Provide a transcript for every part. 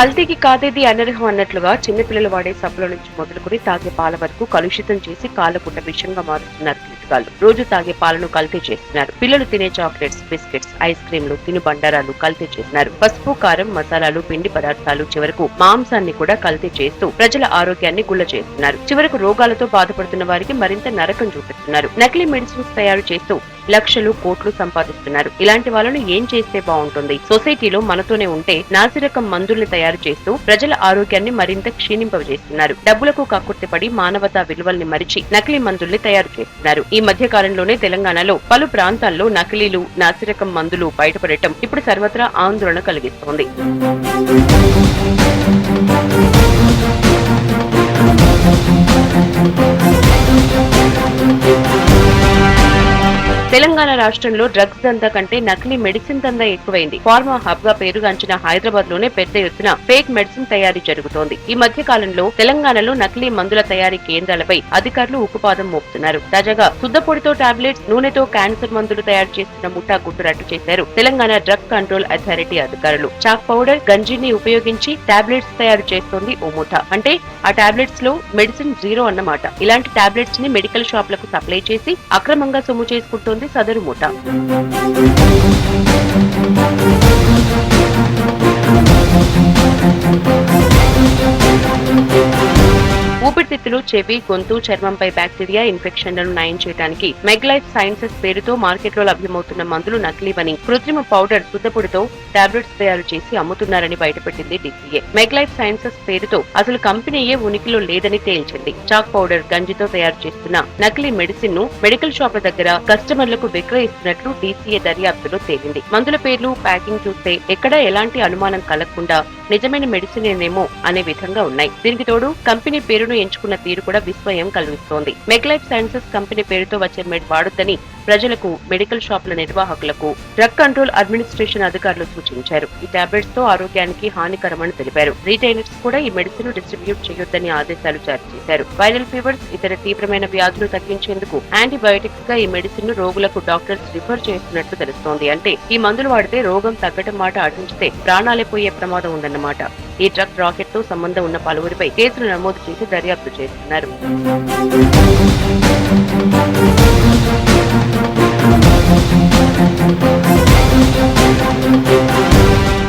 కల్తీకి కాదేది అనర్హం అన్నట్లుగా చిన్నపిల్లలు వాడే సబ్బుల నుంచి మొదలుకుని తాగే పాల వరకు కలుషితం చేసి కాళ్ళపుట్ట విషంగా మారుస్తున్నారు కీటకాలు. రోజు తాగే పాలను కల్తీ చేస్తున్నారు. పిల్లలు తినే చాక్లెట్స్, బిస్కెట్స్, ఐస్ క్రీంలు, తినుబండారాలు కల్తీ చేస్తున్నారు. పసుపు, కారం, మసాలాలు, పిండి పదార్థాలు, చివరకు మాంసాన్ని కూడా కల్తీ చేస్తూ ప్రజల ఆరోగ్యాన్ని గుల్ల చేస్తున్నారు. చివరకు రోగాలతో బాధపడుతున్న వారికి మరింత నరకం చూపిస్తున్నారు. నకిలీ మెడిసిన్స్ తయారు చేస్తూ లక్షలు, కోట్లు సంపాదిస్తున్నారు. ఇలాంటి వాళ్ళను ఏం చేస్తే బాగుంటుంది? సొసైటీలో మనతోనే ఉంటే నాసిరకం మందుల్ని తయారు చేస్తూ ప్రజల ఆరోగ్యాన్ని మరింత క్షీణింపజేస్తున్నారు. డబ్బులకు కక్కుర్తిపడి మానవతా విలువల్ని మరిచి నకిలీ మందుల్ని తయారు చేస్తున్నారు. ఈ మధ్య కాలంలోనే తెలంగాణలో పలు ప్రాంతాల్లో నకిలీలు, నాసిరకం మందులు బయటపడటం ఇప్పుడు సర్వత్రా ఆందోళన కలిగిస్తోంది. తెలంగాణ రాష్ట్రంలో డ్రగ్స్ దందా కంటే నకిలీ మెడిసిన్ దందా ఎక్కువైంది. ఫార్మా హబ్ గా పేరుగాంచిన హైదరాబాద్ లోనే పెద్ద ఎత్తున ఫేక్ మెడిసిన్ తయారీ జరుగుతోంది. ఈ మధ్య కాలంలో తెలంగాణలో నకిలీ మందుల తయారీ కేంద్రాలపై అధికారులు ఉక్కుపాదం మోపుతున్నారు. తాజాగా శుద్ధపొడితో టాబ్లెట్స్, నూనెతో క్యాన్సర్ మందులు తయారు చేస్తున్న ముఠా గుట్టు రట్టు చేశారు తెలంగాణ డ్రగ్ కంట్రోల్ అథారిటీ అధికారులు. చాక్ పౌడర్, గంజిని ఉపయోగించి టాబ్లెట్స్ తయారు చేస్తోంది ఓ ముఠా. అంటే ఆ టాబ్లెట్స్ లో మెడిసిన్ జీరో అన్నమాట. ఇలాంటి టాబ్లెట్స్ ని మెడికల్ షాపులకు సప్లై చేసి అక్రమంగా సొమ్ము చేసుకుంటోంది సదరు ముఠా. ఊపిరితిత్తులు, చెవి, గొంతు, చర్మంపై బ్యాక్టీరియా ఇన్ఫెక్షన్లను నయం చేయడానికి మెగ్లైఫ్ సైన్సెస్ పేరుతో మార్కెట్లో లభ్యమవుతున్న మందులు నకిలీవని, కృత్రిమ పౌడర్, శుద్ధపొడితో టాబ్లెట్స్ తయారు చేసి అమ్ముతున్నారని బయటపెట్టింది డీసీఏ. మెగ్లైఫ్ సైన్సెస్ పేరుతో అసలు కంపెనీయే ఉనికిలో లేదని తేల్చింది. చాక్ పౌడర్, గంజితో తయారు చేస్తున్న నకిలీ మెడిసిన్ ను మెడికల్ షాపుల దగ్గర కస్టమర్లకు విక్రయిస్తున్నట్లు డీసీఏ దర్యాప్తులో తేలింది. మందుల పేర్లు, ప్యాకింగ్ చూస్తే ఎక్కడా ఎలాంటి అనుమానం కలగకుండా నిజమైన మెడిసిన్ ఏనేమో అనే విధంగా ఉన్నాయి. దీనికి తోడు కంపెనీ పేరును ఎంచుకున్న తీరు కూడా విస్మయం కలిగిస్తోంది. మెగ్లైఫ్ సైన్సెస్ కంపెనీ పేరుతో వచ్చే మెడ్ వాడొద్దని ప్రజలకు, మెడికల్ షాపుల నిర్వాహకులకు డ్రగ్ కంట్రోల్ అడ్మినిస్ట్రేషన్ అధికారులు సూచించారు. ఈ టాబ్లెట్స్ తో ఆరోగ్యానికి హానికరమని తెలిపారు. రీటైలర్స్ కూడా ఈ మెడిసిన్ డిస్ట్రిబ్యూట్ చేయొద్దని ఆదేశాలు జారీ చేశారు. వైరల్ ఫీవర్స్, ఇతర తీవ్రమైన వ్యాధులు తగ్గించేందుకు యాంటీబయోటిక్స్ గా ఈ మెడిసిన్ ను రోగులకు డాక్టర్స్ రిఫర్ చేస్తున్నట్లు తెలుస్తోంది. అంటే ఈ మందులు వాడితే రోగం తగ్గటం మాట అటుంచితే ప్రాణాలే పోయే ప్రమాదం ఉందన్నమాట. ఈ డ్రగ్ రాకెట్ తో సంబంధం ఉన్న పలువురిపై కేసులు నమోదు చేసి దర్యాప్తు చేస్తున్నారు.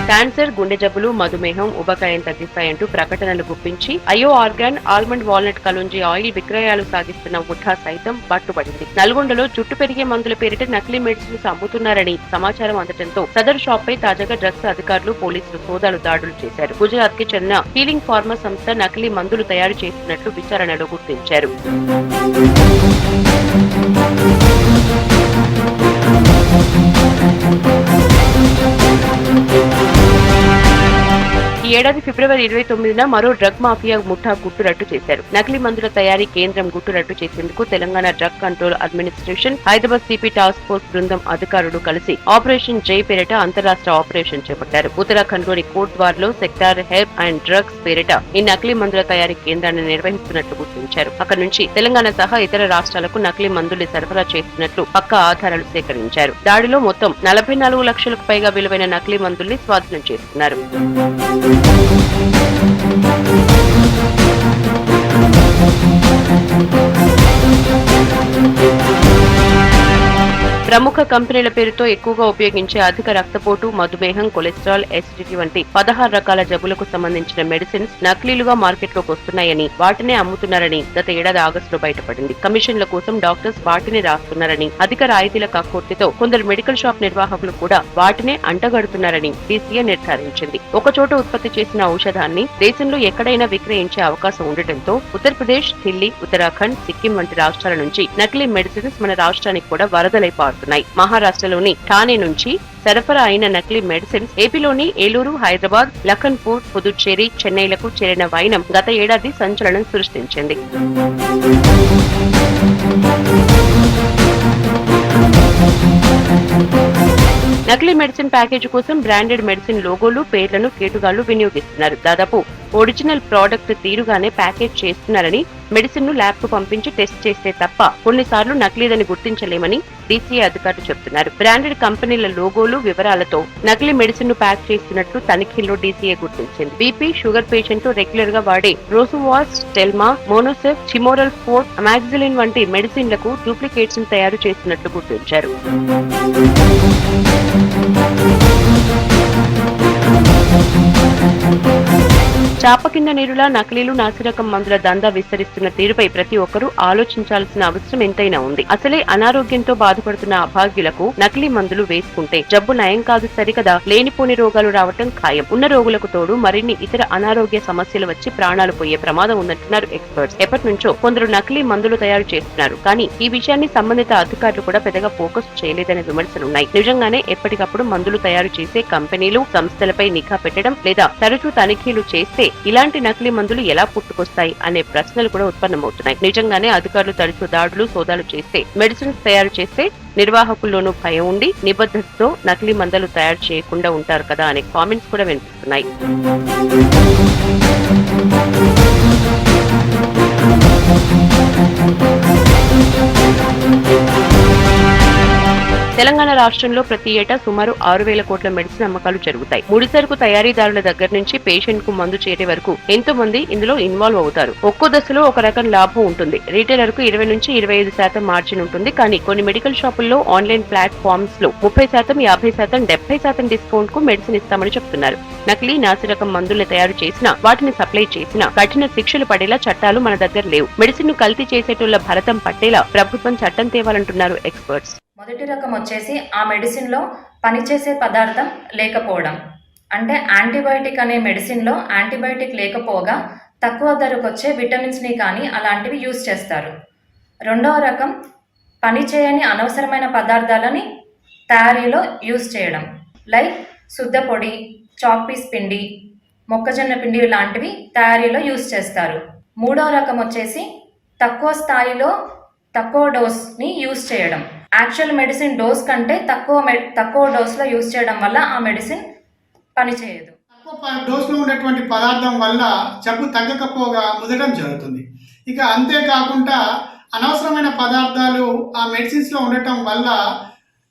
క్యాన్సర్, గుండె జబ్బులు, మధుమేహం, ఉబకాయం తగ్గిస్తాయంటూ ప్రకటనలు గుప్పించి అయో ఆర్గాన్, ఆల్మండ్ వాల్నట్ కలుంజీ ఆయిల్ విక్రయాలు సాగిస్తున్న ముఠా సైతం పట్టుబడింది. నల్గొండలో జుట్టు పెరిగే మందుల పేరిట నకిలీ మెడిసిన్స్ అమ్ముతున్నారని సమాచారం అందడంతో సదరు షాప్ పై తాజాగా డ్రగ్స్ అధికారులు, పోలీసులు సోదాలు దాడులు చేశారు. గుజరాత్ కి చెందిన హీలింగ్ ఫార్మా సంస్థ నకిలీ మందులు తయారు చేస్తున్నట్లు విచారణలో గుర్తించారు. ఈ ఏడాది ఫిబ్రవరి 29న మరో డ్రగ్ మాఫియా ముఠా గుట్టురట్టు చేశారు. నకిలీ మందుల తయారీ కేంద్రం గుట్టురట్టు చేసేందుకు Telangana drug control administration, Hyderabad CP task force బృందం అధికారులు కలిసి ఆపరేషన్ జై పేరిట అంతరాష్ట్ర ఆపరేషన్ చేపట్టారు. ఉత్తరాఖండ్ లోని కోట్ద్వార్ లో సెక్టార్ హెర్బ్ అండ్ డ్రగ్స్ పేరిట ఈ నకిలీ మందుల తయారీ కేంద్రాన్ని నిర్వహిస్తున్నట్లు గుర్తించారు. అక్కడి నుంచి తెలంగాణ సహా ఇతర రాష్ట్రాలకు నకిలీ మందుల్ని సరఫరా చేస్తున్నట్లు పక్కా ఆధారాలు సేకరించారు. దాడిలో మొత్తం 44 లక్షలకు పైగా విలువైన నకిలీ మందుల్ని స్వాధీనం చేసుకున్నారు. ప్రముఖ కంపెనీల పేరుతో ఎక్కువగా ఉపయోగించే అధిక రక్తపోటు, మధుమేహం, కొలెస్ట్రాల్, ఎసిడిటీ వంటి 16 రకాల జబ్బులకు సంబంధించిన మెడిసిన్స్ నకిలీలుగా మార్కెట్లోకి వస్తున్నాయని, వాటినే అమ్ముతున్నారని గత ఏడాది ఆగస్టులో బయటపడింది. కమిషన్ల కోసం డాక్టర్స్ వాటిని రాస్తున్నారని, అధిక రాయితీల కక్కుర్తితో కొందరు మెడికల్ షాప్ నిర్వాహకులు కూడా వాటినే అంటగడుతున్నారని డీసీఏ నిర్ధారించింది. ఒకచోట ఉత్పత్తి చేసిన ఔషధాన్ని దేశంలో ఎక్కడైనా విక్రయించే అవకాశం ఉండటంతో ఉత్తరప్రదేశ్, ఢిల్లీ, ఉత్తరాఖండ్, సిక్కిం వంటి రాష్ట్రాల నుంచి నకిలీ మెడిసిన్స్ మన రాష్ట్రానికి కూడా వరదలై పారుతున్నాయి. మహారాష్ట్రలోని ఠానే నుంచి సరఫరా అయిన నకిలీ మెడిసిన్స్ ఏపీలోని ఏలూరు, హైదరాబాద్, లఖన్పూర్, పుదుచ్చేరి, చెన్నైలకు చేరిన వైనం గత ఏడాది సంచలనం సృష్టించింది. నకిలీ మెడిసిన్ ప్యాకేజీ కోసం బ్రాండెడ్ మెడిసిన్ లోగోలు, పేర్లను కేటుగాళ్లు వినియోగిస్తున్నారు. దాదాపు ఒరిజినల్ ప్రోడక్ట్ తీరుగానే ప్యాకేజ్ చేస్తున్నారని, మెడిసిన్ ను ల్యాబ్ కు పంపించి టెస్ట్ చేస్తే తప్ప కొన్నిసార్లు నకిలీదని గుర్తించలేమని డీసీఏ అధికారులు చెబుతున్నారు. బ్రాండెడ్ కంపెనీల లోగోలు, వివరాలతో నకిలీ మెడిసిన్ ను ప్యాక్ చేస్తున్నట్లు తనిఖీల్లో డీసీఏ గుర్తించింది. బీపీ, షుగర్ పేషెంట్ రెగ్యులర్ గా వాడే రోసువాస్, స్టెల్మా, మోనోసెఫ్, చిమోరల్ ఫోర్ట్, అమాక్సిలిన్ వంటి మెడిసిన్లకు డూప్లికేట్స్ ను తయారు చేస్తున్నట్లు గుర్తించారు. చాప కింద నీరులా నకిలీలు, నాసిరకం మందుల దందా విస్తరిస్తున్న తీరుపై ప్రతి ఒక్కరూ ఆలోచించాల్సిన అవసరం ఎంతైనా ఉంది. అసలే అనారోగ్యంతో బాధపడుతున్న అభాగ్యులకు నకిలీ మందులు వేసుకుంటే జబ్బు నయం కాదు సరికదా, లేనిపోని రోగాలు రావటం ఖాయం. ఉన్న రోగులకు తోడు మరిన్ని ఇతర అనారోగ్య సమస్యలు వచ్చి ప్రాణాలు పోయే ప్రమాదం ఉందంటున్నారు ఎక్స్పర్ట్స్. ఎప్పటి నుంచో కొందరు నకిలీ మందులు తయారు చేస్తున్నారు, కానీ ఈ విషయాన్ని సంబంధిత అధికారులు కూడా పెద్దగా ఫోకస్ చేయలేదనే విమర్శలున్నాయి. నిజంగానే ఎప్పటికప్పుడు మందులు తయారు చేసే కంపెనీలు, సంస్థలపై నిఘా పెట్టడం లేదా తరచూ తనిఖీలు చేస్తే ఇలాంటి నకిలీ మందులు ఎలా పుట్టుకొస్తాయి అనే ప్రశ్నలు కూడా ఉత్పన్నమవుతున్నాయి. నిజంగానే అధికారులు తరచూ దాడులు, సోదాలు చేస్తే, మెడిసిన్స్ తయారు చేస్తే నిర్వాహకుల్లోనూ భయం ఉండి నిబద్ధతతో నకిలీ మందులు తయారు చేయకుండా ఉంటారు కదా అనే కామెంట్స్ కూడా వినిపిస్తున్నాయి. తెలంగాణ రాష్ట్రంలో ప్రతి ఏటా సుమారు 6,000 కోట్ల మెడిసిన్ అమ్మకాలు జరుగుతాయి. ముడి సరుకు తయారీదారుల దగ్గర నుంచి పేషెంట్ కు మందు చేరే వరకు ఎంతో మంది ఇందులో ఇన్వాల్వ్ అవుతారు. ఒక్కో దశలో ఒక రకం లాభం ఉంటుంది. రిటైలర్ కు 20 నుంచి 25% మార్జిన్ ఉంటుంది. కానీ కొన్ని మెడికల్ షాపుల్లో, ఆన్లైన్ ప్లాట్ఫామ్స్ లో 30%, 50%, 70% డిస్కౌంట్ కు మెడిసిన్ ఇస్తామని చెప్తున్నారు. నకిలీ, నాసిరకం మందుల్ని తయారు చేసినా, వాటిని సప్లై చేసినా కఠిన శిక్షలు పడేలా చట్టాలు మన దగ్గర లేవు. మెడిసిన్ ను కల్తీ చేసేటోళ్ల భరతం పట్టేలా ప్రభుత్వం చట్టం తేవాలంటున్నారు ఎక్స్పర్ట్స్. మొదటి రకం వచ్చేసి ఆ మెడిసిన్లో పనిచేసే పదార్థం లేకపోవడం. అంటే యాంటీబయాటిక్ అనే మెడిసిన్లో యాంటీబయాటిక్ లేకపోగా తక్కువ ధరకు వచ్చే విటమిన్స్ని కానీ అలాంటివి యూజ్ చేస్తారు. రెండవ రకం పనిచేయని అనవసరమైన పదార్థాలని తయారీలో యూజ్ చేయడం, లైక్ శుద్ధ పొడి, చాక్ పీస్ పిండి, మొక్కజొన్న పిండి లాంటివి తయారీలో యూజ్ చేస్తారు. మూడవ రకం వచ్చేసి తక్కువ స్థాయిలో తక్కువ డోస్ని యూజ్ చేయడం. యాక్చువల్ మెడిసిన్ డోస్ కంటే తక్కువ డోస్లో యూజ్ చేయడం వల్ల ఆ మెడిసిన్ పనిచేయదు. తక్కువ డోస్లో ఉన్నటువంటి పదార్థం వల్ల జబ్బు తగ్గకపోగా ముదడం జరుగుతుంది. ఇక అంతేకాకుండా అనవసరమైన పదార్థాలు ఆ మెడిసిన్స్లో ఉండటం వల్ల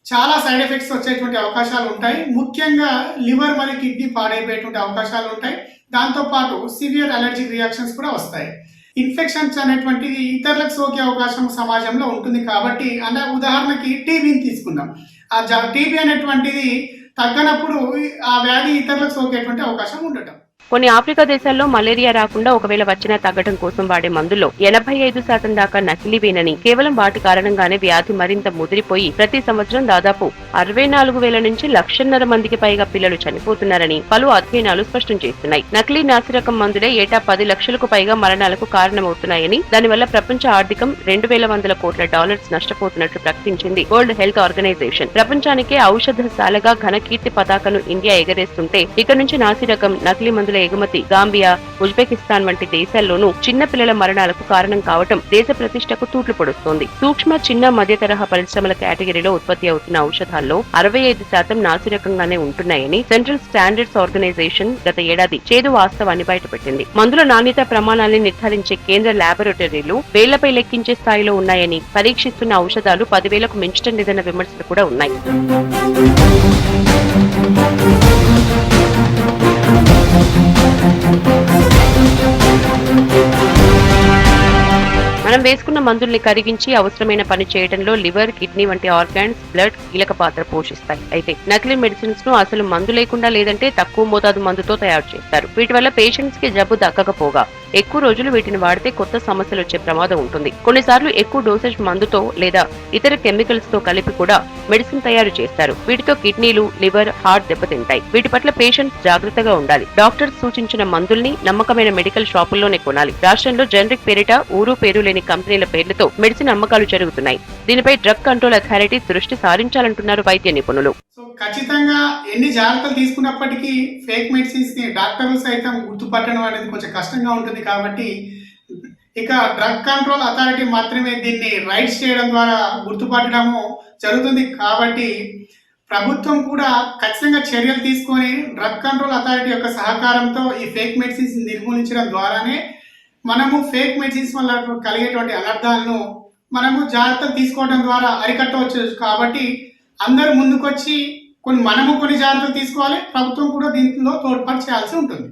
చాలా సైడ్ ఎఫెక్ట్స్ వచ్చేటువంటి అవకాశాలు ఉంటాయి. ముఖ్యంగా లివర్ మరియు కిడ్నీ పాడైపోయేటువంటి అవకాశాలు ఉంటాయి. దాంతోపాటు సివియర్ అలర్జిక్ రియాక్షన్స్ కూడా వస్తాయి. ఇన్ఫెక్షన్స్ అనేటువంటిది ఇతరులకు సోకే అవకాశం సమాజంలో ఉంటుంది. కాబట్టి ఉదాహరణకి టీబీని తీసుకుందాం. ఆ టీబీ అనేటువంటిది తగ్గనప్పుడు ఆ వ్యాధి ఇతరులకు సోకేటువంటి అవకాశం ఉండటం. కొన్ని ఆఫ్రికా దేశాల్లో మలేరియా రాకుండా ఒకవేళ వచ్చినా తగ్గడం కోసం వాడే మందుల్లో 85% దాకా నకిలీవేనని, కేవలం వాటి కారణంగానే వ్యాధి మరింత ముదిరిపోయి ప్రతి సంవత్సరం దాదాపు 64,000 నుంచి 1,50,000 మందికి పైగా పిల్లలు చనిపోతున్నారని పలు అధ్యయనాలు స్పష్టం చేస్తున్నాయి. నకిలీ, నాసిరకం మందులే ఏటా 10 లక్షలకు పైగా మరణాలకు కారణమవుతున్నాయని, దానివల్ల ప్రపంచ ఆర్థికం $2,100 కోట్ల నష్టపోతున్నట్లు ప్రకటించింది వరల్డ్ హెల్త్ ఆర్గనైజేషన్. ప్రపంచానికే ఔషధశాలగా ఘన కీర్తి పతాకను ఇండియా ఎగరేస్తుంటే, ఇక నుంచి నాసిరకం, నకిలీ మందుల ఎగుమతి గాంబియా, ఉజ్బెకిస్తాన్ వంటి దేశాల్లోనూ చిన్న పిల్లల మరణాలకు కారణం కావటం దేశ ప్రతిష్టకు తూట్లు పొడుస్తోంది. సూక్ష్మ, చిన్న, మధ్య తరహా పరిశ్రమల కేటగిరీలో ఉత్పత్తి అవుతున్న ఔషధాల్లో 65% నాసిరకంగానే ఉంటున్నాయని సెంట్రల్ స్టాండర్డ్స్ ఆర్గనైజేషన్ గత ఏడాది చేదు వాస్తవాన్ని బయటపెట్టింది. మందుల నాణ్యత ప్రమాణాల్ని నిర్ధారించే కేంద్ర ల్యాబొరేటరీలు వేళ్లపై లెక్కించే స్థాయిలో ఉన్నాయని, పరీక్షిస్తున్న ఔషధాలు 10,000కు మించటం లేదన్న విమర్శలు కూడా ఉన్నాయి. మనం వేసుకున్న మందుల్ని కరిగించి అవసరమైన పని చేయడంలో లివర్, కిడ్నీ వంటి ఆర్గాన్స్, బ్లడ్ కీలక పాత్ర పోషిస్తాయి. అయితే నకిలీ మెడిసిన్స్ ను అసలు మందు లేకుండా లేదంటే తక్కువ మోతాదు మందుతో తయారు చేస్తారు. వీటి వల్ల పేషెంట్స్ కి జబ్బు దక్కకపోగా ఎక్కువ రోజులు వీటిని వాడితే కొత్త సమస్యలు వచ్చే ప్రమాదం ఉంటుంది. కొన్నిసార్లు ఎక్కువ డోసేజ్ మందుతో లేదా ఇతర కెమికల్స్ తో కలిపి కూడా మెడిసిన్ తయారు చేస్తారు. వీటితో కిడ్నీలు, లివర్, హార్ట్ దెబ్బతింటాయి. వీటి పట్ల పేషెంట్స్ జాగ్రత్తగా ఉండాలి. డాక్టర్స్ సూచించిన మందుల్ని నమ్మకమైన మెడికల్ షాపుల్లోనే కొనాలి. రాష్ట్రంలో జనరిక్ పేరిట ఊరు పేరు లేని కంపెనీల పేర్లతో మెడిసిన్ అమ్మకాలు జరుగుతున్నాయి. దీనిపై డ్రగ్ కంట్రోల్ అథారిటీ దృష్టి సారించాలంటున్నారు వైద్య నిపుణులు. ఖచ్చితంగా ఎన్ని జాగ్రత్తలు తీసుకున్నప్పటికీ ఫేక్ మెడిసిన్స్ ని డాక్టర్లు సైతం గుర్తుపట్టడం అనేది కొంచెం కష్టంగా ఉంటుంది. కాబట్టి ఇక డ్రగ్ కంట్రోల్ అథారిటీ మాత్రమే దీన్ని రైట్స్ చేయడం ద్వారా గుర్తుపట్టడము జరుగుతుంది. కాబట్టి ప్రభుత్వం కూడా ఖచ్చితంగా చర్యలు తీసుకొని డ్రగ్ కంట్రోల్ అథారిటీ యొక్క సహకారంతో ఈ ఫేక్ మెడిసిన్స్ నిర్మూలించడం ద్వారానే మనము ఫేక్ మెడిసిన్స్ వల్ల కలిగేటువంటి అనర్థాలను మనము జాగ్రత్తలు తీసుకోవడం ద్వారా అరికట్టవచ్చు. కాబట్టి అందరూ ముందుకొచ్చి మనము కొన్ని జాగ్రత్తలు తీసుకోవాలి, ప్రభుత్వం కూడా దీంట్లో తోడ్పాటు చేయాల్సి ఉంటుంది.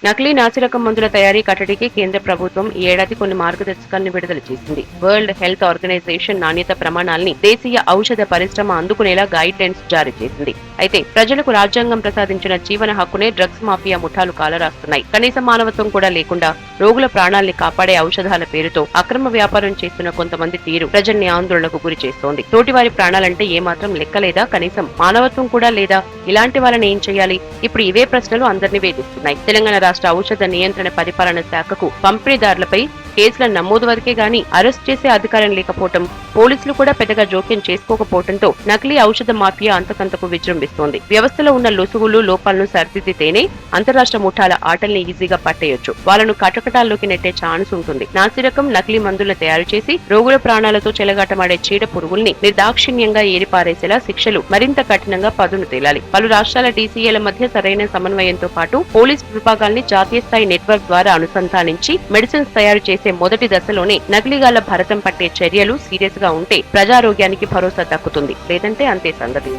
నకిలీ నాసిరకం మందుల తయారీ కట్టడికి కేంద్ర ప్రభుత్వం ఈ ఏడాది కొన్ని మార్గదర్శకాలను విడుదల చేసింది. వరల్డ్ హెల్త్ ఆర్గనైజేషన్ నాణ్యత ప్రమాణాల్ని దేశీయ ఔషధ పరిశ్రమ అందుకునేలా గైడ్ లైన్స్ జారీ చేసింది. అయితే ప్రజలకు రాజ్యాంగం ప్రసాదించిన జీవన హక్కునే డ్రగ్స్ మాఫియా ముఠాలు కాలరాస్తున్నాయి. కనీస మానవత్వం కూడా లేకుండా రోగుల ప్రాణాల్ని కాపాడే ఔషధాల పేరుతో అక్రమ వ్యాపారం చేస్తున్న కొంతమంది తీరు ప్రజల్ని ఆందోళనకు గురి చేస్తోంది. తోటివారి ప్రాణాలంటే ఏమాత్రం లెక్కలేదా? కనీసం మానవత్వం కూడా లేదా? ఇలాంటి వాళ్ళని ఏం చేయాలి? ఇప్పుడు ఇవే ప్రశ్నలు అందరినీ వేధిస్తున్నాయి. తెలంగాణ రాష్ట్ర ఔషధ నియంత్రణ పరిపాలన శాఖకు పంపిణీదారులపై కేసుల నమోదు వరకే గాని అరెస్ట్ చేసే అధికారం లేకపోవడం, పోలీసులు కూడా పెద్దగా జోక్యం చేసుకోకపోవడంతో నకిలీ ఔషధ మాఫియా అంతకంతకు విజృంభిస్తోంది. వ్యవస్థలో ఉన్న లొసుగులు లోపాలను సరిదిద్దితేనే అంతరాష్ట్ర ముఠాల ఆటల్ని ఈజీగా పట్టేయొచ్చు. వాళ్ళను కటకటాల్లోకి నెట్టే ఛాన్స్ ఉంటుంది. నాసిరకం, నకిలీ మందులను తయారు చేసి రోగుల ప్రాణాలతో చెలగాటమాడే చీడ పురుగుల్ని నిర్దాక్షిణ్యంగా ఏరిపారేసేలా శిక్షలు మరింత కఠినంగా పదును తేలాలి. పలు రాష్ట్రాల డీసీఏల మధ్య సరైన సమన్వయంతో పాటు పోలీస్ విభాగాల్ని జాతీయ స్థాయి నెట్వర్క్ ద్వారా అనుసంధానించి మెడిసిన్స్ తయారు చేసే మొదటి దశలోనే నకిలీగాళ్ల భరతం పట్టే చర్యలు సీరియస్ గా ఉంటే ప్రజారోగ్యానికి భరోసా దక్కుతుంది. లేదంటే అంతే సంగతి.